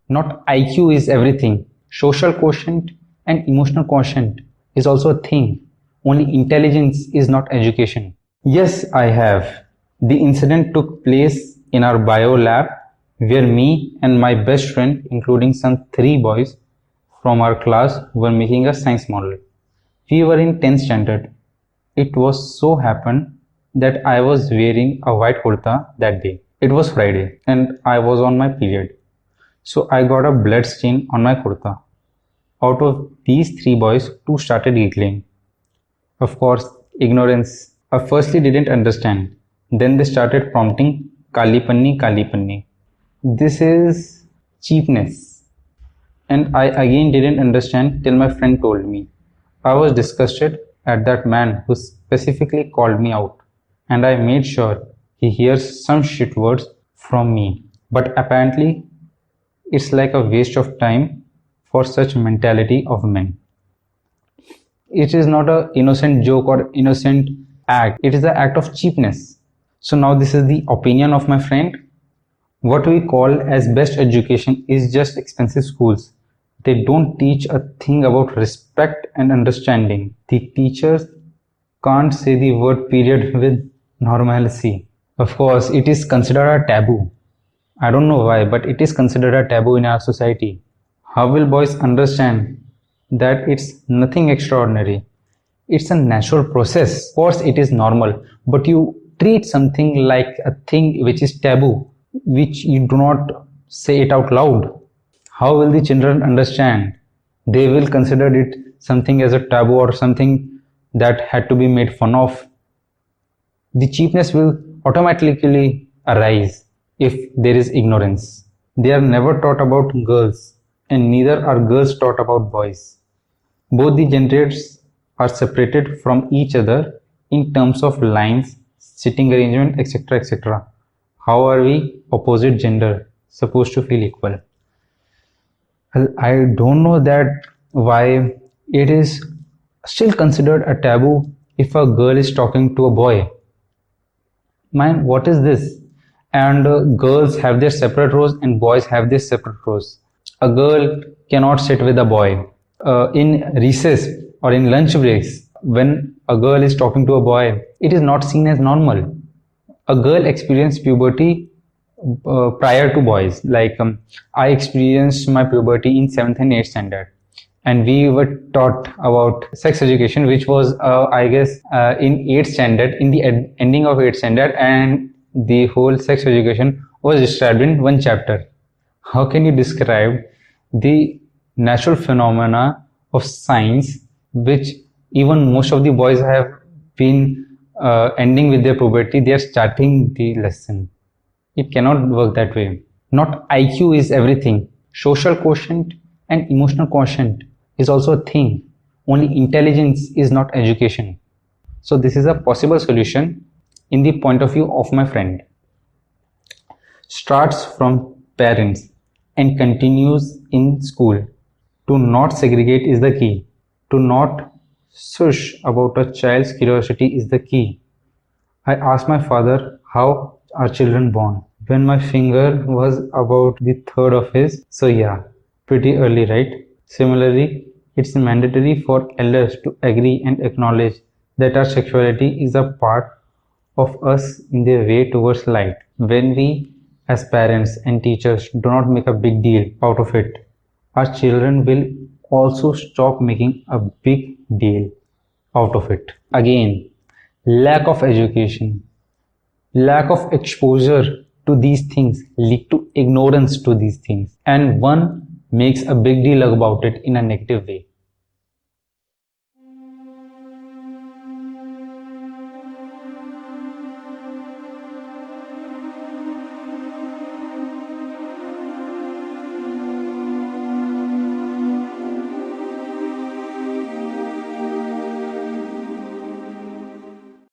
Not IQ is everything. Social quotient and emotional quotient is also a thing. Only intelligence is not education. Yes, I have. The incident took place in our bio lab where me and my best friend, including some three boys from our class, were making a science model. We were in 10th standard. It was so happened that I was wearing a white kurta that day. It was Friday and I was on my period. So I got a blood stain on my kurta. Out of these three boys, two started giggling. Of course, ignorance. I firstly didn't understand. Then they started prompting Kali Panni, Kali Panni. This is cheapness. And I again didn't understand till my friend told me. I was disgusted at that man who specifically called me out, and I made sure he hears some shit words from me. But apparently, it's like a waste of time for such mentality of men. It is not a innocent joke or innocent act. It is the act of cheapness. So now this is the opinion of my friend. What we call as best education is just expensive schools. They don't teach a thing about respect and understanding. The teachers can't say the word period with normalcy. Of course, it is considered a taboo. I don't know why, but it is considered a taboo in our society. How will boys understand that it's nothing extraordinary? It's a natural process. Of course, it is normal, but you treat something like a thing which is taboo, which you do not say it out loud. How will the children understand? They will consider it something as a taboo or something that had to be made fun of. The cheapness will automatically arise if there is ignorance. They are never taught about girls, and neither are girls taught about boys. Both the genders are separated from each other in terms of lines, sitting arrangement, etc. etc. How are we, opposite gender, supposed to feel equal? Well, I don't know that why it is still considered a taboo if a girl is talking to a boy. Man, what is this? And girls have their separate rows and boys have their separate rows. A girl cannot sit with a boy. In recess or in lunch breaks, when a girl is talking to a boy, it is not seen as normal. A girl experienced puberty prior to boys. I experienced my puberty in 7th and 8th standard, and we were taught about sex education, which was I guess in 8th standard, in the ending of 8th standard, and the whole sex education was described in one chapter. How can you describe the natural phenomena of science, which even most of the boys have been ending with their puberty, they are starting the lesson? It cannot work that way. Not IQ is everything. Social quotient and emotional quotient is also a thing. Only intelligence is not education. So this is a possible solution in the point of view of my friend. Starts from parents and continues in school. To not segregate is the key. To not shush about a child's curiosity is the key. I asked my father how are children born when my finger was about the third of his. So yeah, pretty early, right? Similarly, it's mandatory for elders to agree and acknowledge that our sexuality is a part of us in the way towards light. When we as parents and teachers do not make a big deal out of it, our children will also stop making a big deal out of it. Again, lack of education, lack of exposure to these things lead to ignorance to these things, and one makes a big deal about it in a negative way.